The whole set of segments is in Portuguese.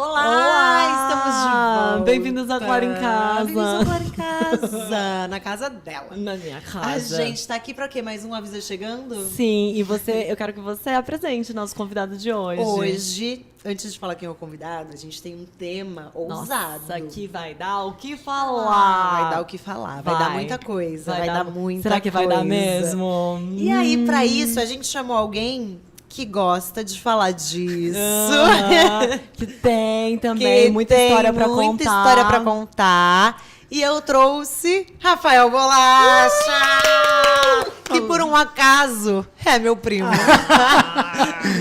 Olá, estamos de volta. Bem-vindos a Clara em Casa. Bem-vindos a Clara em Casa, na casa dela. Na minha A casa. gente tá aqui pra quê? Mais um Avisa Chegando? Sim, e eu quero que você apresente o nosso convidado de hoje. Hoje, antes de falar quem é o convidado, a gente tem um tema ousado. Nossa, que vai dar o que falar. Vai dar o que falar, vai dar muita coisa, vai dar muita Será que vai coisa. dar mesmo? E aí, pra isso, a gente chamou alguém que gosta de falar disso. Que tem também muita história pra contar. Muita história pra contar. E eu trouxe Rafael Bolacha, que por um acaso é meu primo.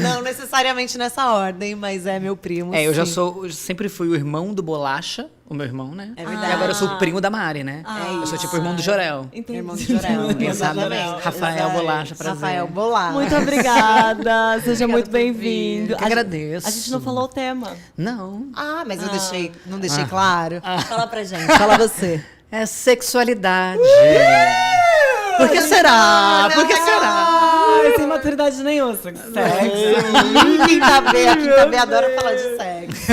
Não necessariamente nessa ordem, mas é meu primo. Eu sim. eu sempre fui o irmão do Bolacha, o meu irmão, né? É verdade. E agora eu sou o primo da Mari, né? É eu sou isso. tipo o irmão do Jorel. Entendi. Irmão de Jorel. Exatamente. Rafael Bolacha, prazer. Rafael Bolacha. Muito obrigada. Seja muito por vir. bem-vindo. Eu que agradeço. A gente não falou o tema. Não. Ah, mas eu não deixei claro. Fala pra gente. Fala você. É sexualidade. Por que será? Por que será? Ai, sem maturidade nenhuma. Sexo. Quem tá bem adora falar de sexo.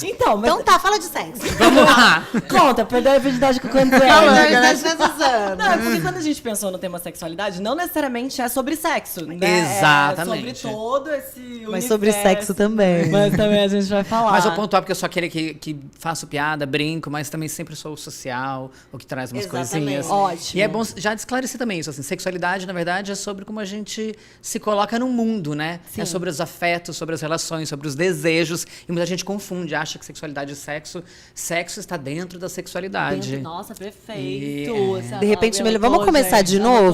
Então, mas Então tá, fala de sexo. Vamos lá. conta, perdeu a virgindade com quantos Fala, anos? quantos anos? Não, é porque quando a gente pensou no tema sexualidade, não necessariamente é sobre sexo, né? Exatamente. É sobre todo esse universo. Mas sobre sexo também. Mas também a gente vai falar. Mas eu pontuar porque eu só queria que faço piada, brinco, mas também sempre sou o social, o que traz umas Exatamente. coisinhas. Ótimo. E é bom já esclarecer também isso, assim, sexualidade, na verdade, é sobre como a gente se coloca no mundo, né? Sim. É sobre os afetos, sobre as relações, sobre os desejos. E muita gente confunde, acha que sexualidade e sexo está dentro da sexualidade. Nossa, perfeito. E, De repente, vamos começar de novo?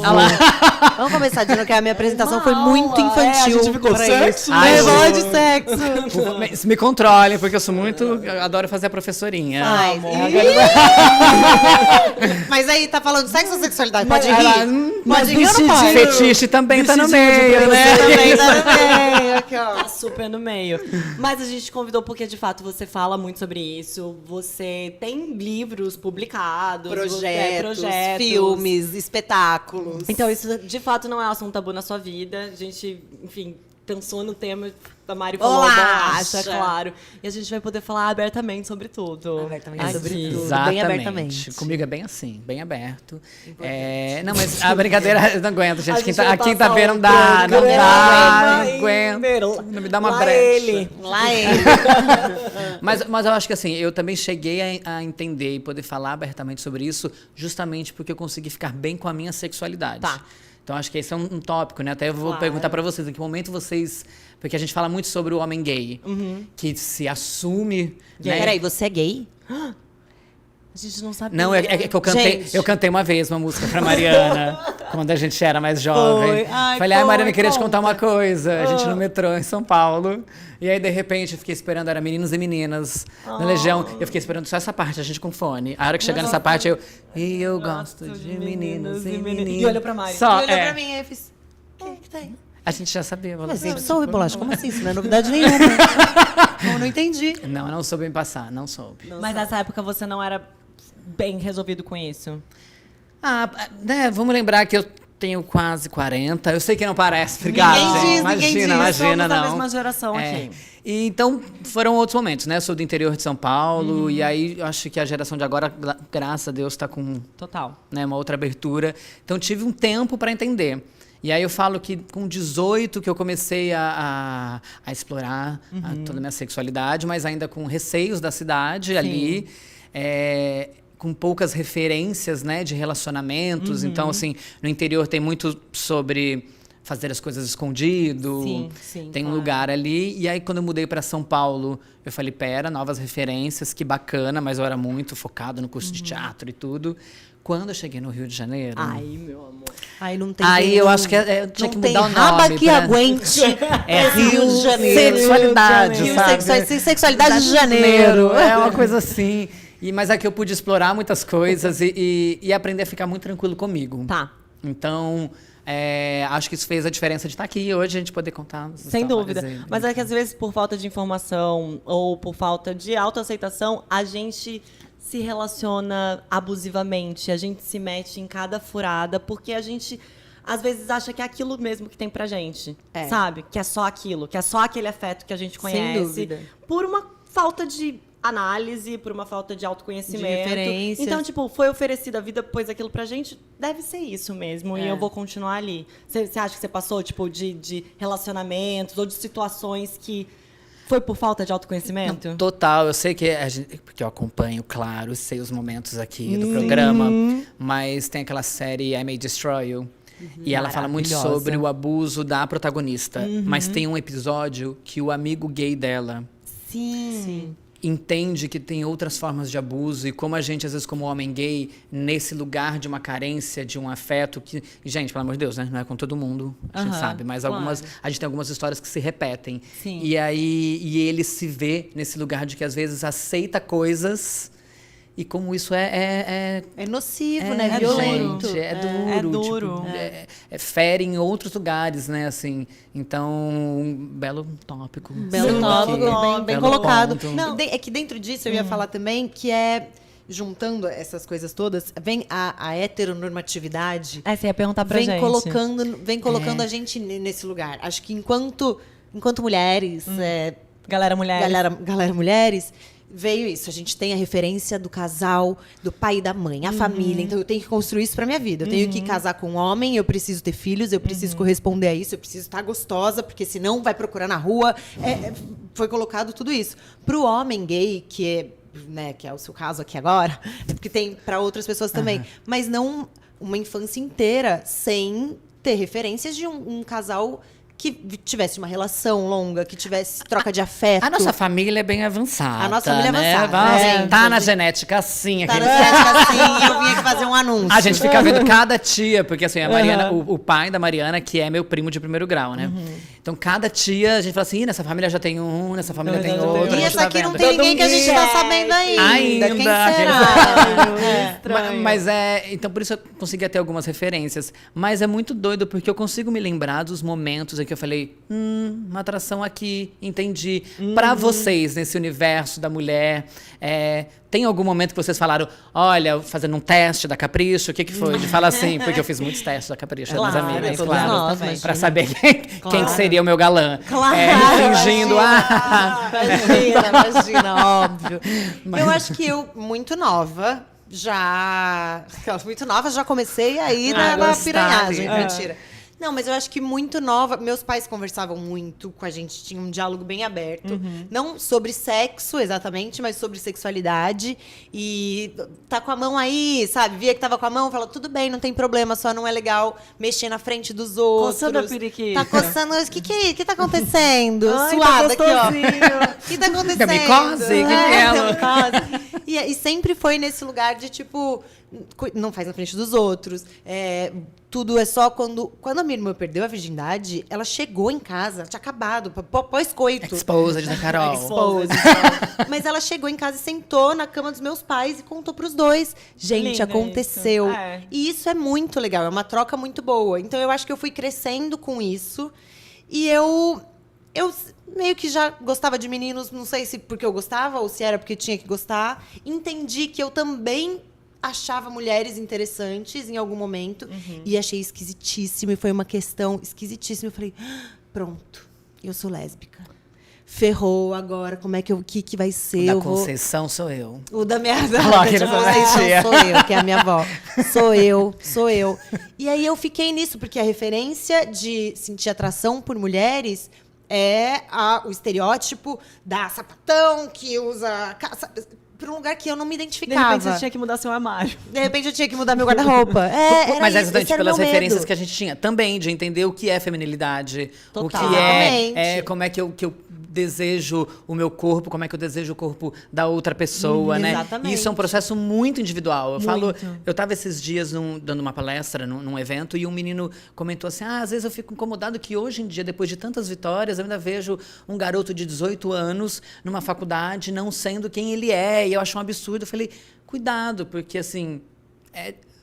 Vamos começar de novo, que a minha apresentação foi muito infantil. a gente ficou pra sexo, isso. né? Ai, falar de sexo. Me controlem, porque eu sou muito. Eu adoro fazer a professorinha. Ai, mas aí, tá falando de sexo ou sexualidade? Pode rir? Mas Pode rir ou não pode? Fetiche também tá no Vestidinho de meio, né? Também tá no meio, aqui, ó. Tá super no meio. Mas a gente te convidou porque, de fato, você fala muito sobre isso. Você tem livros publicados. Projetos, projetos. filmes, espetáculos. Então, isso, de fato, não é um assunto tabu na sua vida. A gente, enfim, pensou no tema da Mari falou, Bolacha. claro. E a gente vai poder falar abertamente sobre tudo. Abertamente Aqui. sobre tudo. Exatamente. Bem abertamente. Comigo é bem assim, bem aberto. Não, mas a brincadeira eu não aguento, gente. Quem tá, vai aqui tá passar vendo, um não dá, não programa dá, não inteiro. aguento. Não me dá uma Lá brecha. ele. Lá ele. Mas eu acho que assim, eu também cheguei a entender e poder falar abertamente sobre isso justamente porque eu consegui ficar bem com a minha sexualidade. Tá. Então acho que esse é um tópico, né? Até eu vou Claro. perguntar pra vocês, em que momento vocês... Porque a gente fala muito sobre o homem gay, que se assume... né? Peraí, você é gay? A gente não sabia. Não, é que Gente. eu cantei uma vez uma música pra Mariana, quando a gente era mais jovem. Foi. Ai, Falei, Mariana, eu queria te conta. contar uma coisa. A gente no metrô em São Paulo. E aí, de repente, eu fiquei esperando, era meninos e meninas na Legião. Eu fiquei esperando só essa parte, a gente com fone. A hora que chegar nessa parte, E eu gosto de meninos e meninas. E olha pra Mari. Só, Olhou pra mim e fiz... O que tem? A gente já sabia. Mas Bolacha. sempre soube, Bolacha. Como assim? Isso não é novidade nenhuma. Eu não entendi. Não, eu não soube me passar, não soube. Mas nessa época você não era bem resolvido com isso. Vamos lembrar que eu tenho quase 40. Eu sei que não parece, obrigado, Ninguém gente. diz, Imagina, ninguém diz. imagina, Somos da não. mesma geração É. aqui. E então, foram outros momentos, né? Eu sou do interior de São Paulo, e aí eu acho que a geração de agora, graças a Deus, está com, Total. né, uma outra abertura. Então, tive um tempo para entender. E aí eu falo que com 18 que eu comecei a explorar toda a minha sexualidade, mas ainda com receios da cidade ali, com poucas referências, né, de relacionamentos. Então, assim, no interior tem muito sobre fazer as coisas escondido. Sim, tem um claro. lugar ali. E aí, quando eu mudei para São Paulo, eu falei, pera, novas referências, que bacana, mas eu era muito focado no curso de teatro e tudo. Quando eu cheguei no Rio de Janeiro... Ai, meu amor. Aí não tem... Aí eu acho que eu tinha não que tem mudar o raba nome que pra- aguente. É Rio de Janeiro. Sexualidade, Rio sabe? Sexualidade de Janeiro. É uma coisa assim. Mas aqui eu pude explorar muitas coisas e aprender a ficar muito tranquilo comigo. Tá. Então, acho que isso fez a diferença de estar aqui hoje, a gente poder contar. as Sem histórias dúvida. aí. Mas é que às vezes, por falta de informação ou por falta de autoaceitação, a gente se relaciona abusivamente, a gente se mete em cada furada, porque a gente às vezes acha que é aquilo mesmo que tem pra gente, É. sabe? Que é só aquilo, que é só aquele afeto que a gente conhece. dúvida. Por uma falta de análise, por uma falta de autoconhecimento. De referências. Então, tipo, foi oferecida a vida, pôs aquilo pra gente, deve ser isso mesmo, e eu vou continuar ali. Você acha que você passou, tipo, de relacionamentos ou de situações que foi por falta de autoconhecimento? Total, eu sei que porque eu acompanho, claro, sei os momentos aqui do programa, mas tem aquela série I May Destroy You. E ela fala muito Maravilhosa. sobre o abuso da protagonista. Mas tem um episódio que o amigo gay dela Sim. entende que tem outras formas de abuso e como a gente, às vezes, como homem gay, nesse lugar de uma carência, de um afeto que... E, gente, pelo amor de Deus, né? Não é com todo mundo, a gente sabe. Mas algumas, a gente tem algumas histórias que se repetem. Sim. E aí, ele se vê nesse lugar de que, às vezes, aceita coisas e como isso é nocivo, né? é Violento. gente, é duro. É duro. Tipo, fere em outros lugares, né? Assim, então, um belo tópico. Belo Sim, tópico, aqui. bem Belo colocado. ponto. Não, é que dentro disso eu ia falar também que juntando essas coisas todas, vem a heteronormatividade, Você ia perguntar pra vem gente. colocando a gente nesse lugar. Acho que enquanto mulheres, Galera mulher. galera mulheres, veio isso. A gente tem a referência do casal, do pai e da mãe, a família. Então eu tenho que construir isso pra minha vida. Eu tenho que casar com um homem, eu preciso ter filhos, eu preciso corresponder a isso, eu preciso estar gostosa, porque senão vai procurar na rua. Foi colocado tudo isso. Pro homem gay, que é o seu caso aqui agora, porque tem pra outras pessoas também. Mas não uma infância inteira sem ter referências de um casal que tivesse uma relação longa, que tivesse troca de afeto. A nossa família é bem avançada. A nossa família é né? avançada. Vamos, tá na genética assim. Tá no aquele- set assim, eu vim aqui fazer um anúncio. A gente fica vendo cada tia, porque assim, a Mariana, o pai da Mariana, que é meu primo de primeiro grau, né? Então, cada tia, a gente fala assim, nessa família já tem um, nessa família tem outro. a E gente essa tá aqui não vendo. tem ninguém que a gente tá sabendo ainda. Quem Ainda. será? Mas então por isso eu conseguia ter algumas referências. Mas é muito doido, porque eu consigo me lembrar dos momentos em que eu falei, uma atração aqui, entendi. Pra vocês, nesse universo da mulher, tem algum momento que vocês falaram, olha, fazendo um teste da Capricho, o que foi? De falar assim, porque eu fiz muitos testes da Capricho, das Claro, minhas amigas, todos claro. nós, imagina. Pra saber quem que seria o meu galã. Claro, Fingindo, Imagina, óbvio. Eu acho que eu, muito nova, já comecei aí na gostava. piranhagem, mentira. Não, mas eu acho que muito nova. Meus pais conversavam muito com a gente, tinha um diálogo bem aberto. Não sobre sexo exatamente, mas sobre sexualidade. E tá com a mão aí, sabe? Via que tava com a mão, fala, tudo bem, não tem problema, só não é legal mexer na frente dos outros. Coçando a periquita. Tá coçando. O que tá acontecendo? Ai, Suada tá aqui, ó. gostosinho. O que tá acontecendo? Tem micose? Que é? Tem micose. E sempre foi nesse lugar de, tipo, não faz na frente dos outros. Tudo é só quando a minha irmã perdeu a virgindade, ela chegou em casa, tinha acabado, pós-coito. Exposed da Carol. Exposed. Mas ela chegou em casa e sentou na cama dos meus pais e contou pros dois. Gente, Lindo aconteceu. isso. É. E isso é muito legal, é uma troca muito boa. Então eu acho que eu fui crescendo com isso. E eu meio que já gostava de meninos, não sei se porque eu gostava ou se era porque tinha que gostar. Entendi que eu também achava mulheres interessantes em algum momento e achei esquisitíssimo. E foi uma questão esquisitíssima. Eu falei, pronto, eu sou lésbica. Ferrou agora, como é que vai ser? O da Conceição sou eu. O da minha Lógico, da Conceição sou eu, que é a minha avó. Sou eu. E aí eu fiquei nisso, porque a referência de sentir atração por mulheres é o estereótipo da sapatão que usa... Por um lugar que eu não me De identificava. repente você tinha que mudar seu armário. De repente eu tinha que mudar meu guarda-roupa. Era Mas é isso, exatamente esse era o pelas meu referências medo. que a gente tinha. Também, de entender o que é feminilidade. O Total. que Exatamente. como é que eu desejo o meu corpo, como é que eu desejo o corpo da outra pessoa, né? exatamente. E isso é um processo muito individual. Eu tava esses dias dando uma palestra num evento e um menino comentou assim, às vezes eu fico incomodado que hoje em dia, depois de tantas vitórias, eu ainda vejo um garoto de 18 anos numa faculdade não sendo quem ele é. E eu acho um absurdo. Eu falei, cuidado, porque assim...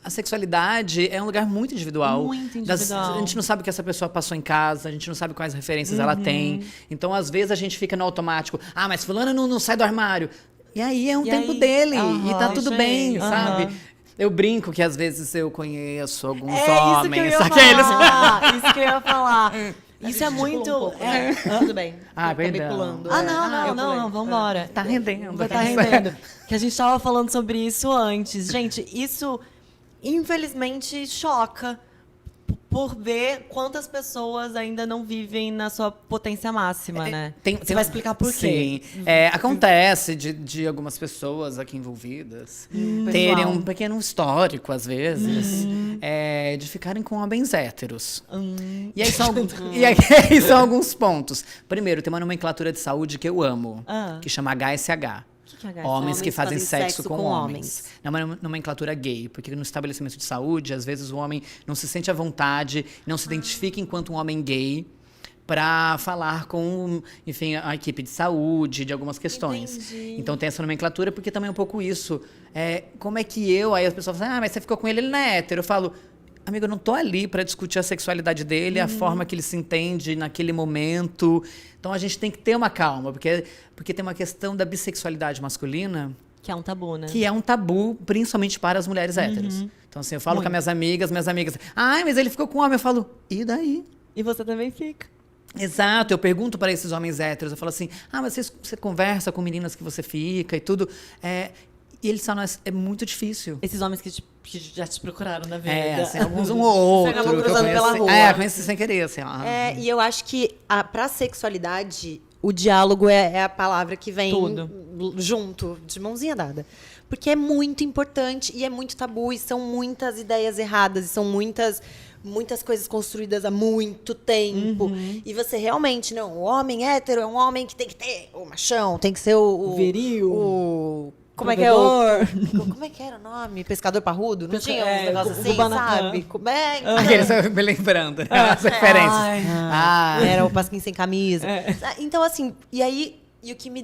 A sexualidade é um lugar muito individual. Muito individual. A gente não sabe o que essa pessoa passou em casa, a gente não sabe quais referências ela tem. Então, às vezes, a gente fica no automático. Mas fulano não sai do armário. E aí é um tempo dele. E tá tudo bem, sabe? Eu brinco que às vezes eu conheço alguns Isso que eu homens, ia aqueles. falar. Isso que eu ia falar. Isso é muito. Tudo bem. Acabei pulando. Não, vambora. Tá rendendo. Tá rendendo. Que a gente tava falando sobre isso antes. Gente, isso infelizmente choca por ver quantas pessoas ainda não vivem na sua potência máxima, né? Você vai explicar por quê? Sim. Acontece de algumas pessoas aqui envolvidas terem um pequeno histórico, às vezes, de ficarem com homens héteros. E aí são alguns pontos. Primeiro, tem uma nomenclatura de saúde que eu amo, que chama HSH. Que é HSH? Homens que fazem sexo com homens. É uma nomenclatura gay, porque no estabelecimento de saúde, às vezes o homem não se sente à vontade, não se identifica enquanto um homem gay para falar com, enfim, a equipe de saúde, de algumas questões. Entendi. Então tem essa nomenclatura, porque também é um pouco isso. Como é que aí as pessoas falam, mas você ficou com ele não é hétero. Eu falo, amigo, eu não tô ali para discutir a sexualidade dele, a forma que ele se entende naquele momento. Então a gente tem que ter uma calma, porque tem uma questão da bissexualidade masculina. Que é um tabu, né? Que é um tabu, principalmente para as mulheres héteros. Então, assim, eu falo com as minhas amigas, mas ele ficou com um homem. Eu falo, e daí? E você também fica. Exato, eu pergunto para esses homens héteros, eu falo assim, mas você conversa com meninas que você fica e tudo. E eles falam, é muito difícil. Esses homens que já te procuraram na vida. Assim, alguns um ou outro. Você acabou cruzando pela rua. Conheci sem querer, assim. E eu acho que pra sexualidade, o diálogo é a palavra que vem junto, de mãozinha dada. Porque é muito importante e é muito tabu, e são muitas ideias erradas, e são muitas coisas construídas há muito tempo. E você realmente, o homem hétero é um homem que tem que ter o machão, tem que ser o viril. Como é que é como é que era o nome? Pescador parrudo? Não tinha uns negócios assim, sabe? Aqueles me lembrando, as referências. Era o Pasquim sem camisa. Então, assim, e o que me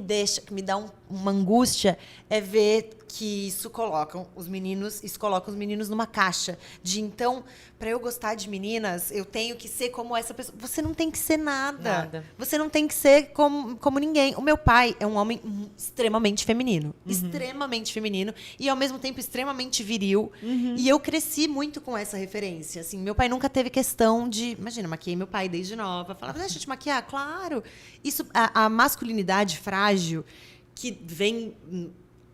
dá uma angústia é ver que isso coloca os meninos numa caixa. Então, para eu gostar de meninas, eu tenho que ser como essa pessoa. Você não tem que ser nada. Você não tem que ser como ninguém. O meu pai é um homem extremamente feminino. Extremamente feminino. E, ao mesmo tempo, extremamente viril. E eu cresci muito com essa referência. Assim, meu pai nunca teve questão de... Imagina, maquiei meu pai desde nova. Falava, deixa eu te maquiar? Claro. Isso, a masculinidade frágil que vem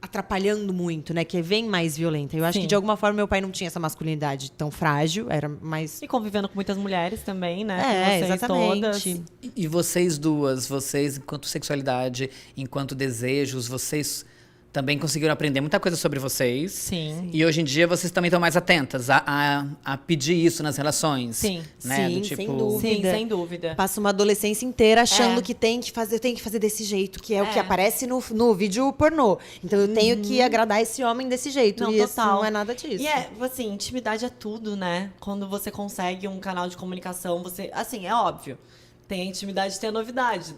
atrapalhando muito, né? Que vem mais violenta. Eu acho que, de alguma forma, meu pai não tinha essa masculinidade tão frágil. Era mais... E convivendo com muitas mulheres também, né? Exatamente. E vocês duas, enquanto sexualidade, enquanto desejos, vocês também conseguiram aprender muita coisa sobre vocês. Sim. E hoje em dia vocês também estão mais atentas a pedir isso nas relações. Sim. Né? Sim, sem dúvida. Sim, sem dúvida. Passa uma adolescência inteira achando que tem que fazer desse jeito, que é o que aparece no vídeo pornô. Então eu tenho que agradar esse homem desse jeito. Não, e total. isso não é nada disso. E assim, intimidade é tudo, né? Quando você consegue um canal de comunicação, assim, é óbvio. Tem a intimidade, tem a novidade.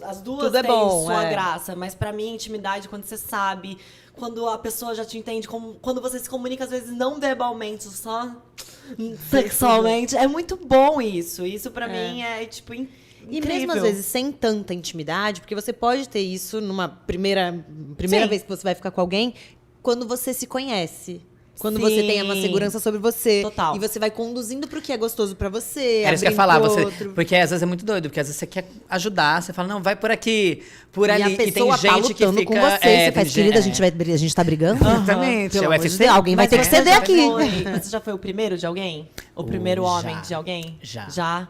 As duas Tudo é têm bom, sua graça. Mas pra mim, a intimidade, quando você sabe, quando a pessoa já te entende, quando você se comunica, às vezes, não verbalmente, só sexualmente. É muito bom isso. Isso pra mim é, tipo, incrível. E mesmo, às vezes, sem tanta intimidade, porque você pode ter isso numa primeira vez que você vai ficar com alguém, quando você se conhece. Quando você tem uma segurança sobre você. Total. E você vai conduzindo pro que é gostoso pra você. Era isso que eu ia falar, porque às vezes é muito doido, porque às vezes você quer ajudar, você fala, não, vai por aqui, por ali. E a pessoa tem gente que fica com você. Você faz, querida, a gente tá brigando? Exatamente. Pelo É o amor de UFC. Deus, alguém vai ter que ceder aqui. Você já foi o primeiro de alguém? O primeiro homem de alguém? Já.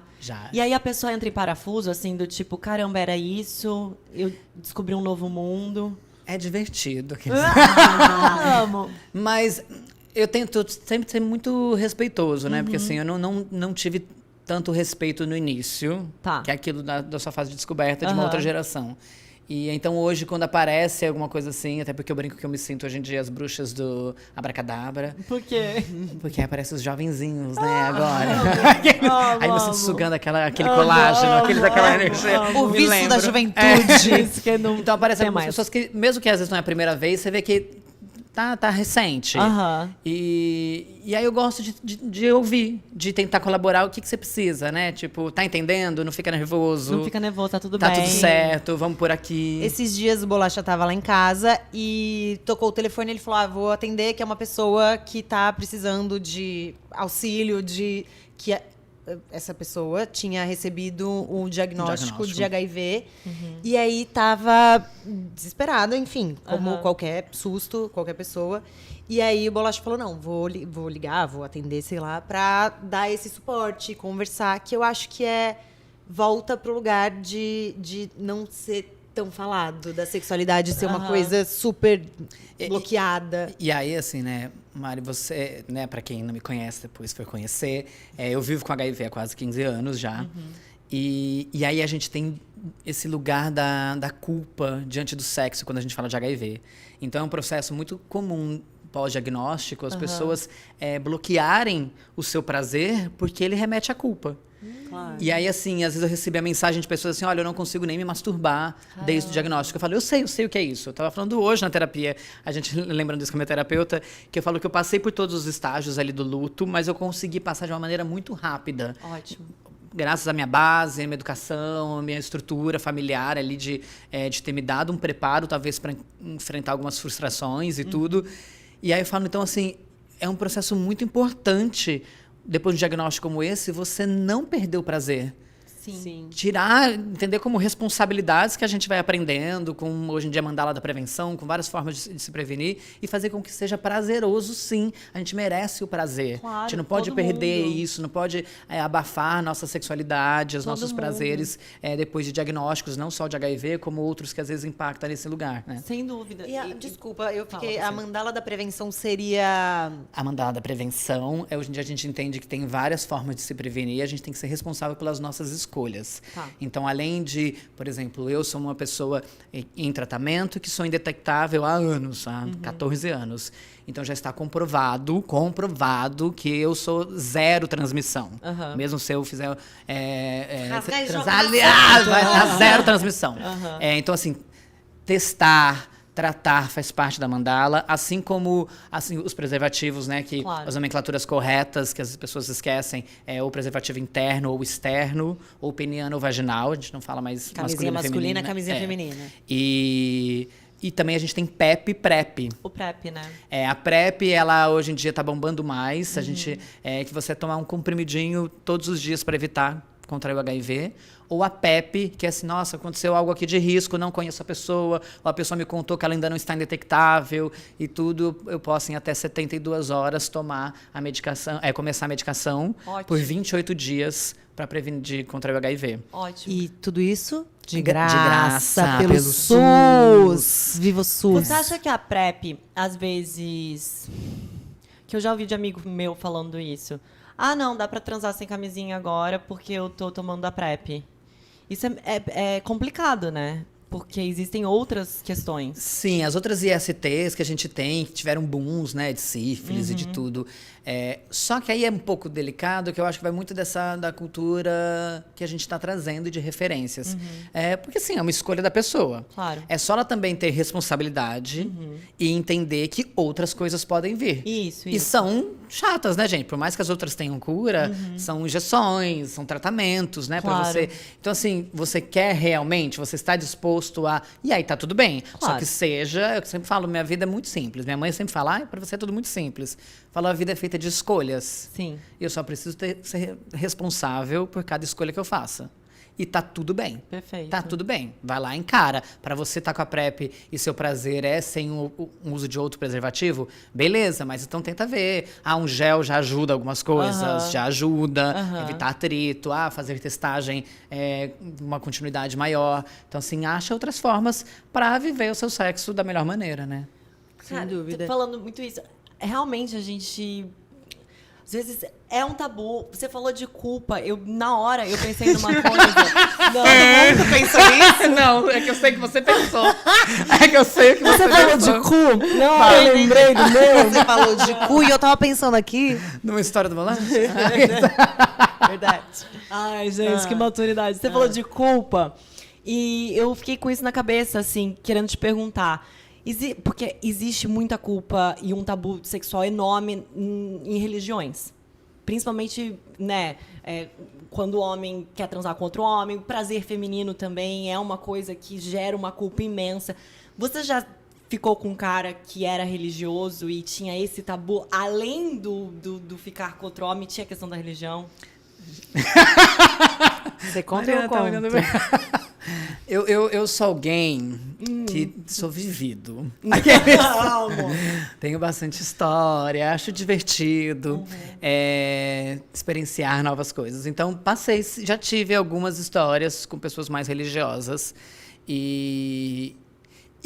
E aí a pessoa entra em parafuso, assim, do tipo, caramba, era isso, eu descobri um novo mundo. É divertido. Amo. Mas eu tento sempre ser muito respeitoso, né? Porque assim, eu não tive tanto respeito no início, que é aquilo da sua fase de descoberta de uma outra geração. E então hoje, quando aparece alguma coisa assim, até porque eu brinco que eu me sinto hoje em dia as bruxas do Abracadabra. Por quê? Porque aparecem os jovenzinhos, né, agora. Aí você sugando aquele colágeno, aquela energia. O vício da juventude. Isso que não então aparecem tem algumas mais. pessoas que, mesmo que às vezes não é a primeira vez, você vê que tá recente. Aham. E aí eu gosto de ouvir, de tentar colaborar. O que você precisa, né? Tipo, tá entendendo? Não fica nervoso. Não fica nervoso, tá tudo Tá bem. tudo certo, vamos por aqui. Esses dias o Bolacha tava lá em casa e tocou o telefone e ele falou: vou atender, que é uma pessoa que tá precisando de auxílio, essa pessoa tinha recebido o diagnóstico de HIV e aí tava desesperada, enfim, como qualquer susto, qualquer pessoa. E aí o Bolacha falou: não, vou ligar, vou atender, sei lá, pra dar esse suporte, conversar, que eu acho que volta pro lugar de não ser tão falado, da sexualidade ser uma coisa super bloqueada. E aí, assim, né, Mari, você, né, pra quem não me conhece, depois foi conhecer, eu vivo com HIV há quase 15 anos já. E aí a gente tem esse lugar da culpa diante do sexo quando a gente fala de HIV. Então é um processo muito comum pós-diagnóstico, as pessoas bloquearem o seu prazer porque ele remete à culpa. Claro. E aí, assim, às vezes eu recebi a mensagem de pessoas assim: olha, eu não consigo nem me masturbar desde o diagnóstico. Eu falo: eu sei o que é isso. Eu tava falando hoje na terapia, a gente lembrando disso com a minha terapeuta, que eu falo que eu passei por todos os estágios ali do luto, mas eu consegui passar de uma maneira muito rápida. Ótimo. Graças à minha base, à minha educação, à minha estrutura familiar ali de ter me dado um preparo, talvez, para enfrentar algumas frustrações e tudo. E aí eu falo, então, assim, é um processo muito importante, depois de um diagnóstico como esse, você não perder o prazer. Sim. Tirar, entender como responsabilidades que a gente vai aprendendo, com hoje em dia mandala da prevenção, com várias formas de se prevenir, e fazer com que seja prazeroso, sim. A gente merece o prazer. Claro, a gente não pode perder isso, não pode abafar nossa sexualidade, os nossos prazeres depois de diagnósticos, não só de HIV, como outros que às vezes impactam nesse lugar, né? Sem dúvida. Desculpa, eu fiquei. Fala, A mandala da prevenção seria. A mandala da prevenção, hoje em dia a gente entende que tem várias formas de se prevenir, a gente tem que ser responsável pelas nossas escolhas. Tá. Então, além de, por exemplo, eu sou uma pessoa em tratamento que sou indetectável há anos, há 14 anos. Então, já está comprovado que eu sou zero transmissão. Mesmo se eu fizer transar, vai dar zero transmissão. Então, assim, testar, tratar faz parte da mandala, assim como os preservativos, né, que as nomenclaturas corretas que as pessoas esquecem é ou preservativo interno ou externo, ou peniano ou vaginal, a gente não fala mais Camisinha masculina, camisinha feminina. E também a gente tem PEP e PrEP. O PrEP, né? A PrEP, ela hoje em dia está bombando mais. A gente que você tomar um comprimidinho todos os dias para evitar contrair o HIV. Ou a PEP, que é assim, nossa, aconteceu algo aqui de risco, não conheço a pessoa, ou a pessoa me contou que ela ainda não está indetectável e tudo, eu posso em até 72 horas tomar a medicação, começar a medicação por 28 dias para prevenir de contrair o HIV. Ótimo. E tudo isso de graça pelo pelo SUS. Viva o SUS. Você acha que a PrEP, às vezes... Que eu já ouvi de amigo meu falando isso. Ah, não, dá pra transar sem camisinha agora porque eu tô tomando a PrEP. Isso é complicado, né? Porque existem outras questões. Sim, as outras ISTs que a gente tem, que tiveram booms, né, de sífilis e de tudo. Só que aí é um pouco delicado, que eu acho que vai muito da cultura que a gente está trazendo e de referências. Porque, assim, é uma escolha da pessoa. Claro. É só ela também ter responsabilidade e entender que outras coisas podem vir. Isso. E são chatas, né, gente? Por mais que as outras tenham cura, são injeções, são tratamentos, né, Claro. pra você. Então, assim, você quer realmente, você está disposto a... E aí, tá tudo bem. Claro. Só que seja... Eu sempre falo, minha vida é muito simples. Minha mãe sempre fala, pra você é tudo muito simples. Fala, a vida é feita de escolhas. Sim. E eu só preciso ser responsável por cada escolha que eu faça. E tá tudo bem. Perfeito. Tá tudo bem. Vai lá, encara. Para você estar com a PrEP e seu prazer é sem o uso de outro preservativo, beleza, mas então tenta ver. Um gel já ajuda algumas coisas, já ajuda. Evitar atrito, fazer testagem, uma continuidade maior. Então, assim, acha outras formas para viver o seu sexo da melhor maneira, né? Cara, Sem dúvida. falando muito isso, realmente a gente... Às vezes é um tabu. Você falou de culpa. Na hora, eu pensei numa coisa. Nunca pensou nisso? Não, é que eu sei que você pensou. É que eu sei que você falou pensou. de cu? Não, eu lembrei do meu. Você falou de cu e eu tava pensando aqui. Numa história do volante? Verdade. Ai, gente, que maturidade. Você falou de culpa. E eu fiquei com isso na cabeça, assim, querendo te perguntar. Porque existe muita culpa e um tabu sexual enorme em religiões. Principalmente, né, quando o homem quer transar com outro homem, o prazer feminino também é uma coisa que gera uma culpa imensa. Você já ficou com um cara que era religioso e tinha esse tabu, além do ficar com outro homem, tinha a questão da religião? Você conta ou eu conto? Eu sou alguém que sou vivido. Tenho bastante história, acho divertido experienciar novas coisas. Então, já tive algumas histórias com pessoas mais religiosas. E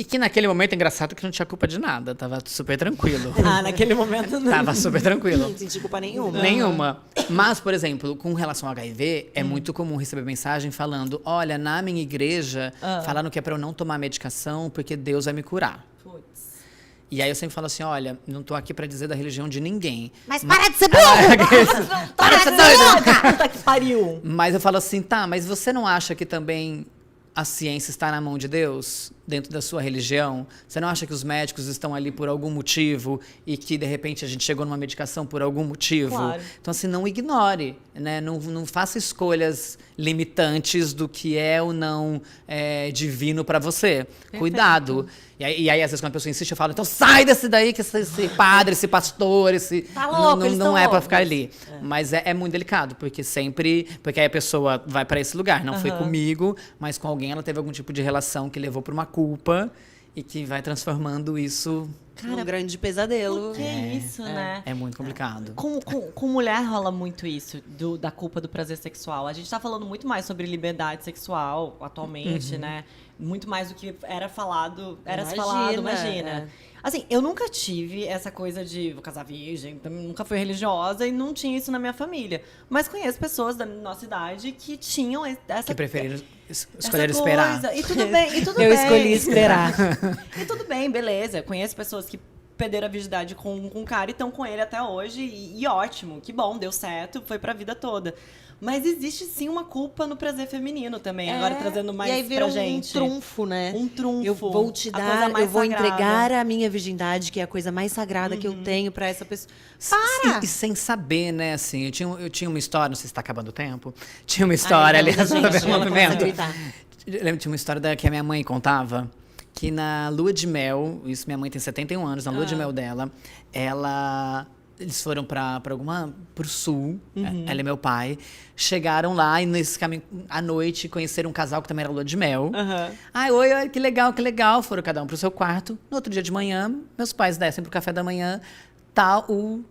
que naquele momento, é engraçado que não tinha culpa de nada, tava super tranquilo. Naquele momento não. Tava super tranquilo. Não senti culpa nenhuma. Nenhuma. Mas, por exemplo, com relação ao HIV, é muito comum receber mensagem falando: olha, na minha igreja, falaram que é pra eu não tomar medicação porque Deus vai me curar. Putz. E aí eu sempre falo assim: olha, não tô aqui pra dizer da religião de ninguém. Mas para de ser burro! Para de ser doido! Puta que pariu! Mas eu falo assim, tá, mas você não acha que também a ciência está na mão de Deus, dentro da sua religião? Você não acha que os médicos estão ali por algum motivo e que, de repente, a gente chegou numa medicação por algum motivo? Claro. Então, assim, não ignore, né? Não faça escolhas limitantes do que é ou não divino para você. Perfeito. Cuidado. E aí, às vezes, quando a pessoa insiste, eu falo, então sai desse daí, que esse padre, esse pastor, tá louco, não é para ficar ali. Mas é muito delicado, porque aí a pessoa vai para esse lugar. Não foi comigo, mas com alguém ela teve algum tipo de relação que levou para uma culpa e que vai transformando isso... Cara, um grande pesadelo. O que é isso, né? É muito complicado. Com mulher rola muito isso, da culpa do prazer sexual. A gente tá falando muito mais sobre liberdade sexual atualmente, né? Muito mais do que era falado, imagina. Assim, eu nunca tive essa coisa de vou casar virgem, nunca fui religiosa e não tinha isso na minha família. Mas conheço pessoas da nossa idade que tinham essa... Que preferiram escolher esperar. E tudo bem, Eu escolhi esperar. E tudo bem, beleza. Conheço pessoas que perderam a virgindade com um cara e estão com ele até hoje. E ótimo, que bom, deu certo, foi pra vida toda. Mas existe sim uma culpa no prazer feminino também, agora trazendo mais pra gente. E aí vira um trunfo, né? Um trunfo. Eu vou te dar, eu vou entregar a minha virgindade, que é a coisa mais sagrada que eu tenho pra essa pessoa. Para! E sem saber, né, assim, eu tinha uma história, não sei se tá acabando o tempo, tinha uma história ali, movimento. Eu lembro, tinha uma história que a minha mãe contava, que na lua de mel, isso minha mãe tem 71 anos, na lua de mel dela, eles foram pro sul, ela e meu pai, chegaram lá e nesse caminho, à noite, conheceram um casal que também era lua de mel. Ai, oi, que legal, foram cada um pro seu quarto. No outro dia de manhã, meus pais descem pro café da manhã, tá o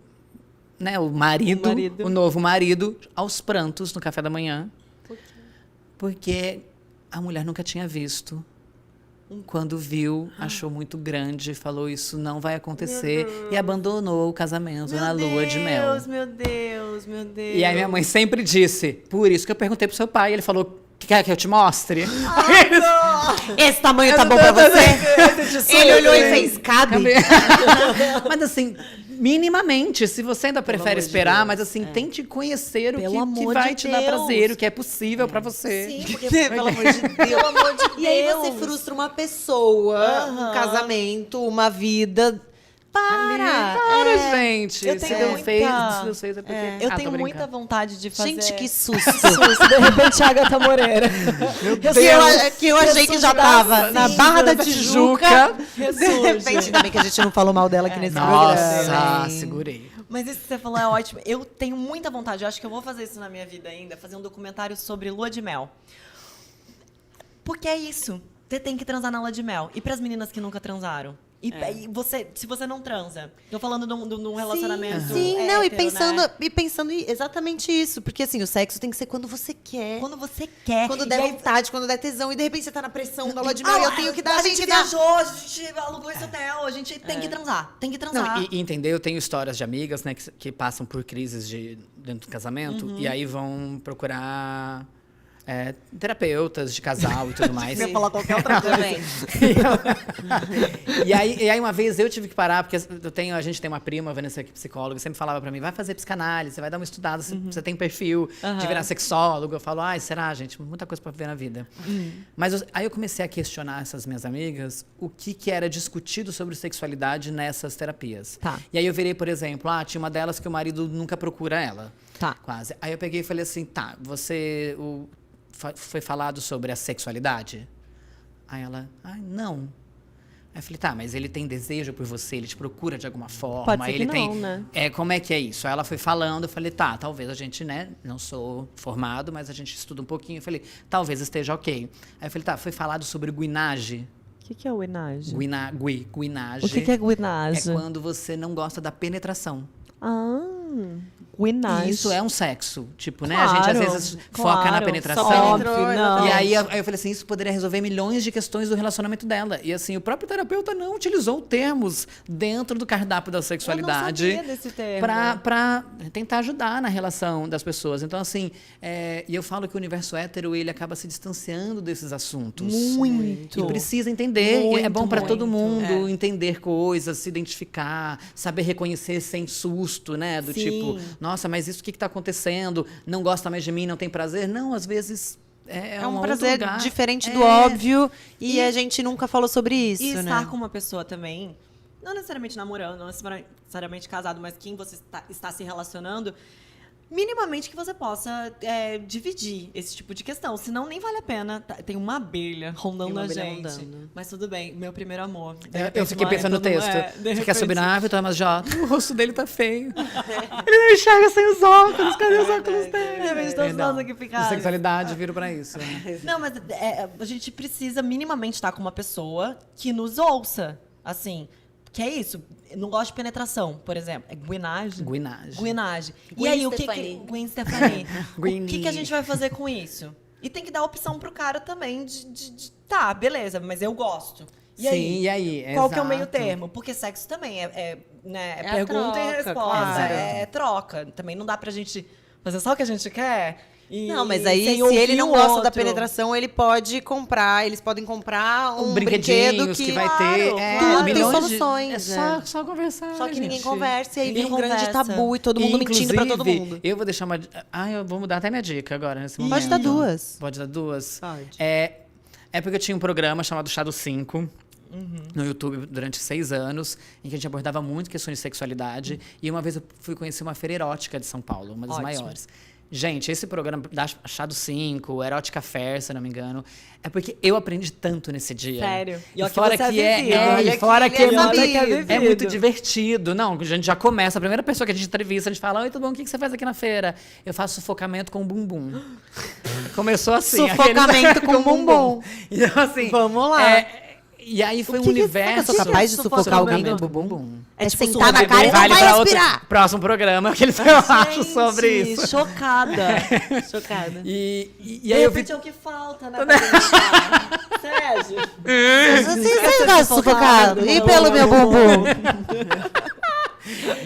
marido, o novo marido, aos prantos no café da manhã. Por quê? Porque a mulher nunca tinha visto. Quando viu, achou muito grande, falou isso não vai acontecer e abandonou o casamento na lua de mel. Meu Deus. E aí minha mãe sempre disse, por isso que eu perguntei pro seu pai, ele falou, quer que eu te mostre? Esse tamanho tá bom pra você? Ele olhou e fez, cabe? Mas assim, minimamente, se você ainda prefere esperar, mas assim, tente conhecer o que vai te dar prazer, o que é possível pra você. Sim, porque, pelo amor de Deus. Pelo amor de Deus. E aí você frustra uma pessoa, um casamento, uma vida. Para, gente. Eu tenho muita... é porque... Eu tenho muita vontade de fazer... Gente, que susto. De repente, a Agatha Moreira. Meu Deus. Que eu achei que já tava na Barra da Tijuca. De repente, ainda bem que a gente não falou mal dela aqui nesse programa. Nossa, segurei. Mas isso que você falou é ótimo. Eu tenho muita vontade, eu acho que eu vou fazer isso na minha vida ainda, fazer um documentário sobre lua de mel. Porque é isso. Você tem que transar na lua de mel. E pras meninas que nunca transaram? E se você não transa, tô falando de um relacionamento hétero, e pensando exatamente isso. Porque assim, o sexo tem que ser quando você quer. Quando você quer. Quando der vontade, quando der tesão. E de repente você tá na pressão da lua de mel e eu tenho que dar. A gente viajou, a gente alugou esse hotel, a gente tem que transar. Tem que transar. Não, e entender, eu tenho histórias de amigas, né, que passam por crises dentro do casamento e aí vão procurar terapeutas de casal e tudo mais. Você ia falar qualquer outra coisa. Também. E aí uma vez eu tive que parar, porque a gente tem uma prima, a Vanessa, que é psicóloga, sempre falava pra mim, vai fazer psicanálise, vai dar uma estudada, você tem perfil de virar sexólogo. Eu falo, ai, será, gente? Muita coisa pra viver na vida. Mas aí eu comecei a questionar essas minhas amigas o que era discutido sobre sexualidade nessas terapias. Tá. E aí eu virei, por exemplo, tinha uma delas que o marido nunca procura ela. Tá. Quase. Aí eu peguei e falei assim, tá, foi falado sobre a sexualidade? Aí ela, não. Aí eu falei, tá, mas ele tem desejo por você, ele te procura de alguma forma. Pode ser que ele não, tem. né? Como é que é isso? Aí ela foi falando, eu falei, tá, talvez a gente, né? Não sou formado, mas a gente estuda um pouquinho. Eu falei, talvez esteja ok. Aí eu falei, tá, foi falado sobre guinage. O que é o guinage? Guinage. O que é guinage? É quando você não gosta da penetração. Guinage. E isso é um sexo, tipo, né? Claro, A gente às vezes foca na penetração. Óbvio, não. E aí eu falei assim, isso poderia resolver milhões de questões do relacionamento dela. E assim, o próprio terapeuta não utilizou termos dentro do cardápio da sexualidade. Eu não sabia desse termo. Pra tentar ajudar na relação das pessoas. Então, assim, e eu falo que o universo hétero, ele acaba se distanciando desses assuntos. Muito. E precisa entender. Muito, é bom para todo muito. mundo entender coisas, se identificar, saber reconhecer sem susto, né? Do Sim. tipo, nossa, mas isso o que está acontecendo? Não gosta mais de mim, não tem prazer? Não, às vezes É um outro prazer lugar. diferente do óbvio e a gente nunca falou sobre isso, E né? estar com uma pessoa também, não necessariamente namorando, não necessariamente casado, mas quem você está se relacionando, minimamente que você possa dividir esse tipo de questão. Senão, nem vale a pena. Tem uma abelha rondando a gente. Mas tudo bem, meu primeiro amor. Eu fiquei pensando no texto. Você quer subir na árvore, Thomas J? O rosto dele tá feio. Ele não enxerga sem os óculos. Cadê os óculos dele? De repente, todos nós aqui ficaram. Sexualidade vira pra isso. Não, mas a gente precisa minimamente estar com uma pessoa que nos ouça. Assim, que é isso. Não gosto de penetração, por exemplo. É guinage? Guinage. E aí, Gwen Stefani. O que a gente vai fazer com isso? E tem que dar opção pro cara também tá, beleza, mas eu gosto. E aí? Qual que é o meio termo? Porque sexo também né, pergunta e resposta. Claro. É troca. Também não dá pra gente fazer só o que a gente quer. Não, mas aí, sem se ouvir ele não o gosta da outro. penetração, eles podem comprar um brinquedinhos brinquedo que vai ter. Tudo tem milhões soluções. É só conversar. Só que ninguém gente. conversa, e aí vem um Ninguém grande conversa. tabu e todo mundo mentindo pra todo mundo. Eu vou deixar uma. Eu vou mudar até minha dica agora, nesse momento. Pode dar duas. Pode dar duas? Pode. É porque eu tinha um programa chamado Chá do 5. No YouTube durante 6 anos, em que a gente abordava muito questões de sexualidade. E uma vez eu fui conhecer uma feira erótica de São Paulo, uma das maiores. Gente, esse programa da Chá do 5, Erótica Fair, se eu não me engano, é porque eu aprendi tanto nesse dia. Sério. E fora que é muito divertido. Não, a gente já começa, a primeira pessoa que a gente entrevista, a gente fala, oi, tudo bom, o que você faz aqui na feira? Eu faço sufocamento com bumbum. Começou assim. Sufocamento com bumbum. Então, assim... Vamos lá. E aí foi um que universo... eu sou capaz de sufocar alguém com bumbum. É tipo sentar na cara e não Vale vai pra respirar. próximo programa que eu acho sobre isso. Chocada. Chocada. E aí eu vi... é o que falta, né? Pra gente Sérgio. Você gosta de sufocado? E pelo meu bumbum?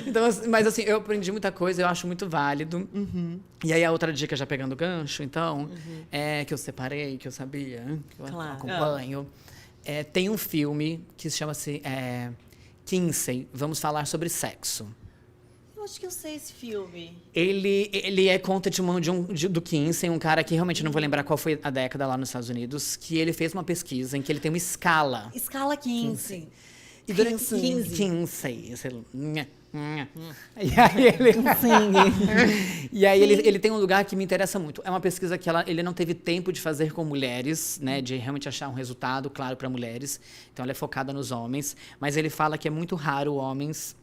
Então, mas assim, eu aprendi muita coisa, eu acho muito válido. E aí a outra dica, já pegando o gancho, então, é que eu separei, que eu sabia, que eu acompanho. Tem um filme que se chama-se Kinsey, Vamos Falar Sobre Sexo. Eu acho que eu sei esse filme. Ele conta do Kinsey, um cara que realmente não vou lembrar qual foi a década lá nos Estados Unidos, que ele fez uma pesquisa em que ele tem uma escala. Escala 15. E durante 15. E aí ele tem um lugar que me interessa muito. É uma pesquisa que ele não teve tempo de fazer com mulheres, né, de realmente achar um resultado claro para mulheres. Então ela é focada nos homens, mas ele fala que é muito raro homens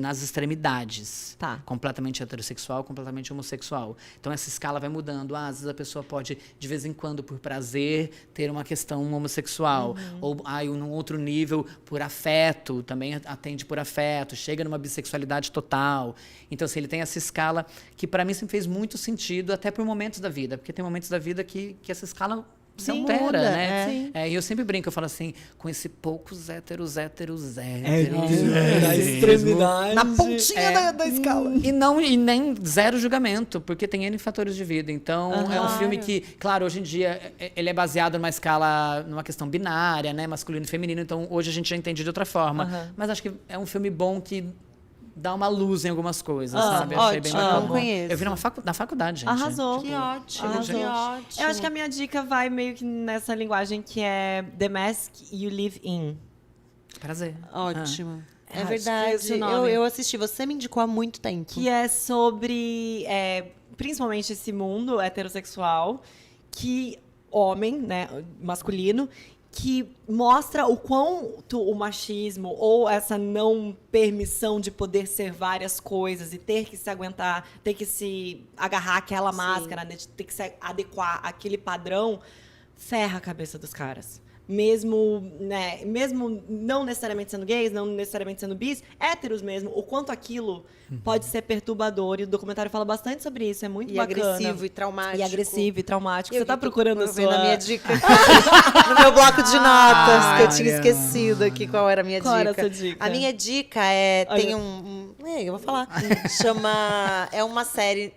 nas extremidades. Tá. Completamente heterossexual, completamente homossexual. Então essa escala vai mudando. Às vezes a pessoa pode, de vez em quando, por prazer, ter uma questão homossexual. Ou num outro nível, por afeto, também atende por afeto, chega numa bissexualidade total. Então, assim, ele tem essa escala que, para mim, sempre fez muito sentido, até por momentos da vida. Porque tem momentos da vida que essa escala se Sim, altera, muda, né? Sim. E eu sempre brinco, eu falo assim, com esse poucos héteros. Na extremidade. Na pontinha da escala. E nem zero julgamento, porque tem N fatores de vida. Então, é um Claro. filme que, claro, hoje em dia, ele é baseado numa escala, numa questão binária, né? Masculino e feminino. Então, hoje a gente já entende de outra forma. Mas acho que é um filme bom que dá uma luz em algumas coisas, sabe? Achei bem ótimo, bacana. não conheço. Eu vi na faculdade, gente. Arrasou. Que ótimo, Arrasou. que ótimo. Eu acho que a minha dica vai meio que nessa linguagem que é The Mask You Live In. Prazer. Ótimo. Ah. É Acho que é verdade. esse o nome. Eu assisti, você me indicou há muito tempo. Que é sobre, principalmente esse mundo heterossexual, que homem, né, masculino, que mostra o quanto o machismo ou essa não permissão de poder ser várias coisas e ter que se aguentar, ter que se agarrar àquela máscara, né, de ter que se adequar àquele padrão, ferra a cabeça dos caras. Mesmo não necessariamente sendo gays, não necessariamente sendo bis, héteros mesmo, o quanto aquilo pode ser perturbador. E o documentário fala bastante sobre isso, é muito E bacana. agressivo e traumático. E agressivo e traumático. Eu Você tá vi que procurando eu a vi sua... na minha dica. No meu bloco de notas, que eu tinha Olha. esquecido aqui qual era a minha Qual dica. era a sua dica? A minha dica é... Olha. Tem eu vou falar. É uma série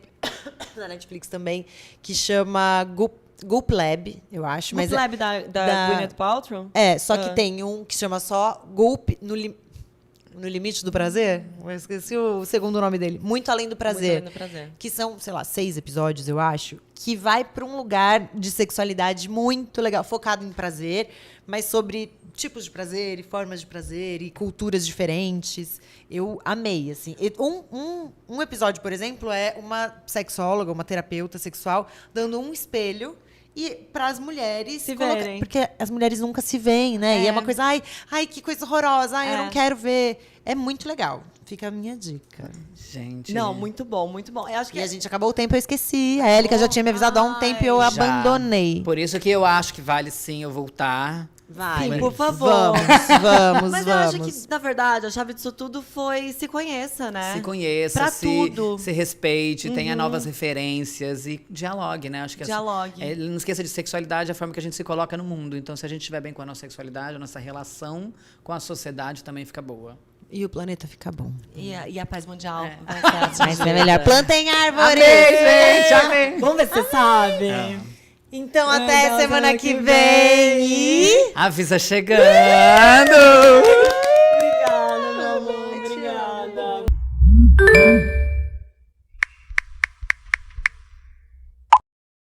na Netflix também, que chama Goop Lab, eu acho. Mas Mas Lab da Gwyneth Paltrow? só que tem um que chama só Goop no Limite do Prazer. Eu esqueci o segundo nome dele. Muito Além do Prazer. Muito Além do Prazer. Que são, sei lá, 6 episódios, eu acho. Que vai para um lugar de sexualidade muito legal. Focado em prazer, mas sobre tipos de prazer e formas de prazer e culturas diferentes. Eu amei, assim. Um episódio, por exemplo, é uma sexóloga, uma terapeuta sexual, dando um espelho e para as mulheres Se verem. porque as mulheres nunca se veem, né? E é uma coisa, ai, que coisa horrorosa, ai, eu não quero ver. É muito legal. Fica a minha dica. Gente. Não, muito bom, muito bom. Eu acho que E a gente acabou o tempo, eu esqueci. A Élica já tinha me avisado há um tempo e eu Já. abandonei. Por isso que eu acho que vale sim eu voltar. Vai. Sim, por favor. Vamos. Mas eu acho que, na verdade, a chave disso tudo foi se conheça, né? Se conheça, Pra tudo. se respeite, tenha novas referências e dialogue, né? Acho que Dialogue. não esqueça de sexualidade, a forma que a gente se coloca no mundo. Então, se a gente estiver bem com a nossa sexualidade, a nossa relação com a sociedade também fica boa. E o planeta fica bom. E a paz mundial vai ser Mas é melhor. Plantem árvores! gente, amei! Vamos ver se você sabe. Então, até Então, semana que vem. E... Avisa chegando!